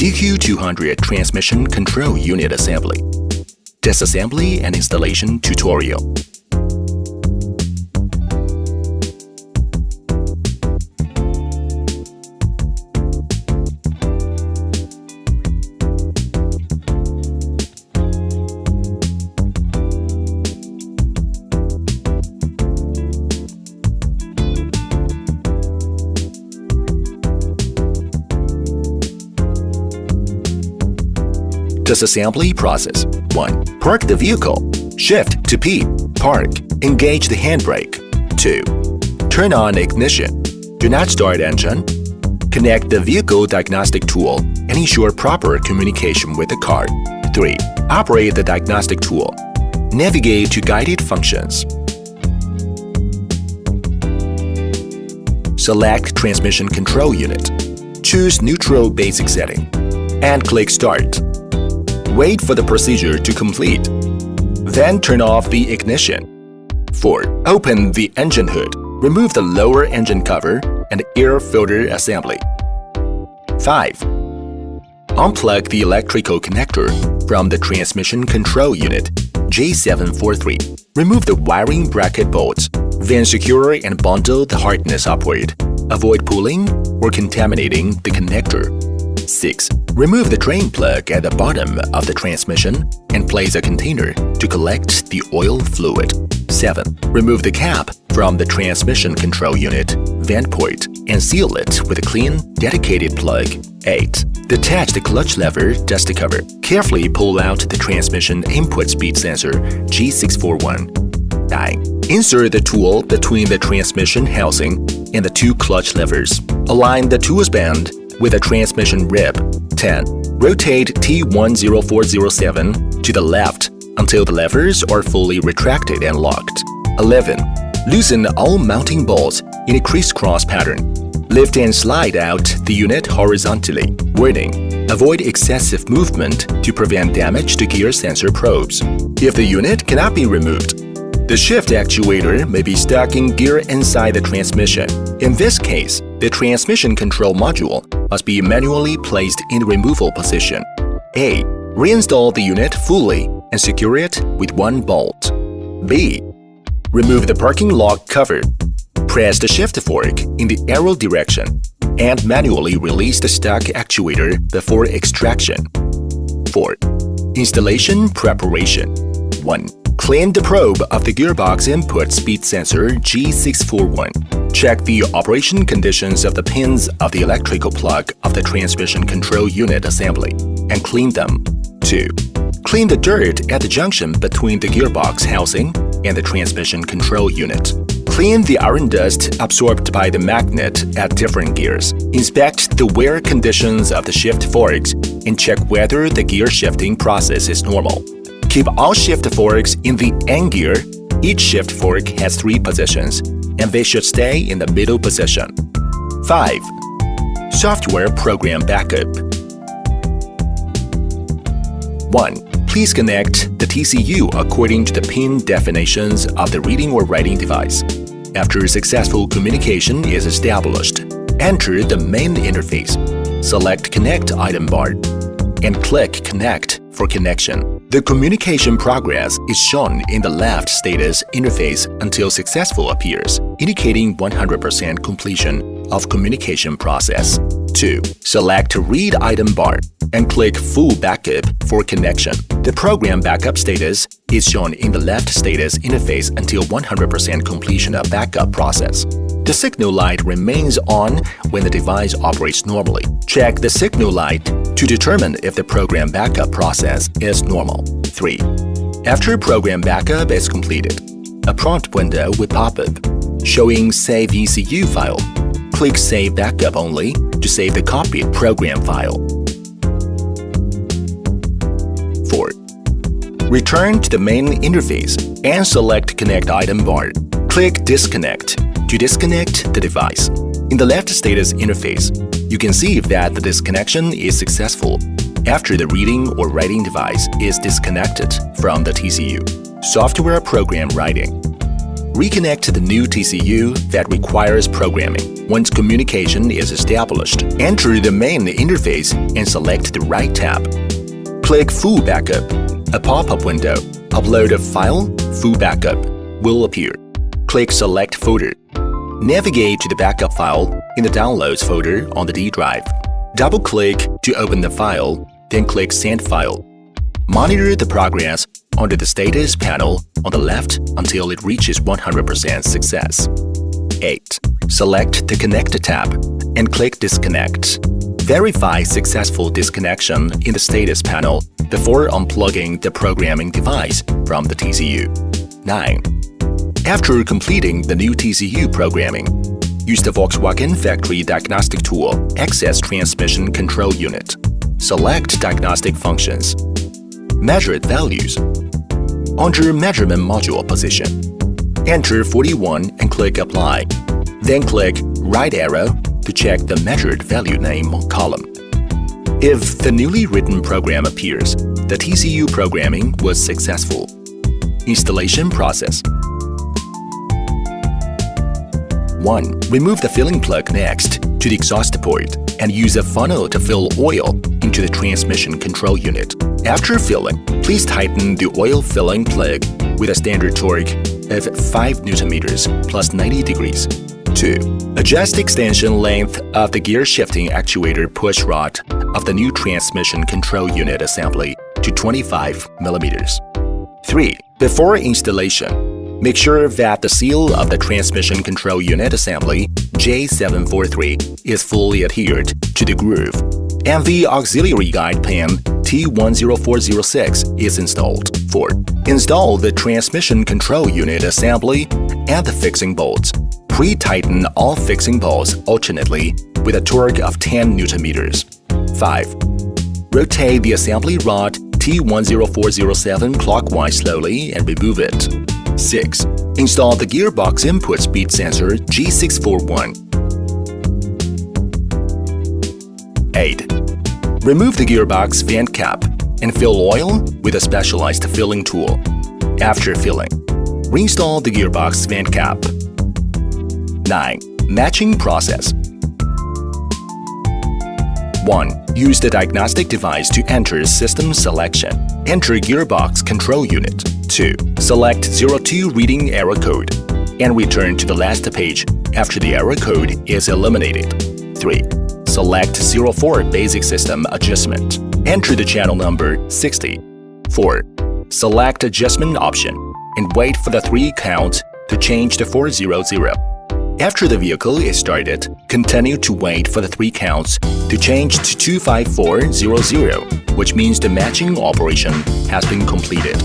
DQ200 Transmission Control Unit Assembly. Disassembly and Installation Tutorial. Disassembly process. 1. Park the vehicle. Shift to P. Park. Engage the handbrake. 2. Turn on ignition. Do not start engine. Connect the vehicle diagnostic tool and ensure proper communication with the car. 3. Operate the diagnostic tool. Navigate to guided functions. Select Transmission Control Unit. Choose Neutral Basic Setting and click Start. Wait for the procedure to complete. Then turn off the ignition. 4. Open the engine hood. Remove the lower engine cover and air filter assembly. 5. Unplug the electrical connector from the transmission control unit J743. Remove the wiring bracket bolts. Then secure and bundle the harness upward. Avoid pulling or contaminating the connector. 6. Remove the drain plug at the bottom of the transmission and place a container to collect the oil fluid. 7. Remove the cap from the transmission control unit vent port and seal it with a clean, dedicated plug. 8. Detach the clutch lever dust cover. Carefully pull out the transmission input speed sensor G641. 9. Insert the tool between the transmission housing and the two clutch levers. Align the tools band with a transmission rib. 10. Rotate T10407 to the left until the levers are fully retracted and locked. 11. Loosen all mounting bolts in a crisscross pattern. Lift and slide out the unit horizontally. Warning: avoid excessive movement to prevent damage to gear sensor probes. If the unit cannot be removed, the shift actuator may be stuck in gear inside the transmission. In this case, the transmission control module must be manually placed in the removal position. A. Reinstall the unit fully and secure it with one bolt. B. Remove the parking lock cover. Press the shift fork in the arrow direction and manually release the stuck actuator before extraction. 4. Installation preparation. 1. Clean the probe of the gearbox input speed sensor G641. Check the operation conditions of the pins of the electrical plug of the transmission control unit assembly and clean them. 2. Clean the dirt at the junction between the gearbox housing and the transmission control unit. Clean the iron dust absorbed by the magnet at different gears. Inspect the wear conditions of the shift forks and check whether the gear shifting process is normal. Keep all shift forks in the N gear. Each shift fork has 3 positions, and they should stay in the middle position. 5. Software program backup. 1. Please connect the TCU according to the pin definitions of the reading or writing device. After successful communication is established, enter the main interface. Select Connect item bar and click Connect for connection. The communication progress is shown in the left status interface until successful appears, indicating 100% completion of communication process. 2. Select Read item bar and click Full Backup for connection. The program backup status is shown in the left status interface until 100% completion of backup process. The signal light remains on when the device operates normally. Check the signal light to determine if the program backup process is normal. 3. After program backup is completed, a prompt window will pop up showing Save ECU file. Click Save Backup Only to save the copied program file. 4. Return to the main interface and select Connect item bar. Click Disconnect to disconnect the device. In the left status interface, you can see that the disconnection is successful after the reading or writing device is disconnected from the TCU. Software program writing. Reconnect to the new TCU that requires programming. Once communication is established, enter the main interface and select the right tab. Click Full Backup. A pop-up window, Upload a file, Full Backup, will appear. Click Select Folder. Navigate to the backup file in the Downloads folder on the D drive. Double-click to open the file, then click Send File. Monitor the progress under the Status panel on the left until it reaches 100% success. 8. Select the Connect tab and click Disconnect. Verify successful disconnection in the Status panel before unplugging the programming device from the TCU. 9. After completing the new TCU programming, use the Volkswagen Factory Diagnostic Tool Access Transmission Control Unit. Select Diagnostic Functions. Measured values. Under Measurement Module position, enter 41 and click Apply. Then click right arrow to check the Measured Value Name column. If the newly written program appears, the TCU programming was successful. Installation process. 1. Remove the filling plug next to the exhaust port and use a funnel to fill oil into the transmission control unit. After filling, please tighten the oil filling plug with a standard torque of 5 Nm plus 90 degrees. 2. Adjust the extension length of the gear shifting actuator push rod of the new transmission control unit assembly to 25 mm. 3. Before installation, make sure that the seal of the transmission control unit assembly J743 is fully adhered to the groove, and the auxiliary guide pin T10406 is installed. 4. Install the transmission control unit assembly and the fixing bolts. Pre-tighten all fixing bolts alternately with a torque of 10 Nm. 5. Rotate the assembly rod T10407 clockwise slowly and remove it. 6. Install the gearbox input speed sensor G641. 8. Remove the gearbox vent cap and fill oil with a specialized filling tool. After filling, reinstall the gearbox vent cap. 9. Matching process. 1. Use the diagnostic device to enter system selection. Enter gearbox control unit. 2. Select 02 reading error code and return to the last page after the error code is eliminated. 3. Select 04 basic system adjustment. Enter the channel number 60. 4. Select adjustment option and wait for the 3 count to change to 400. After the vehicle is started, continue to wait for the 3 counts to change to 25400, which means the matching operation has been completed.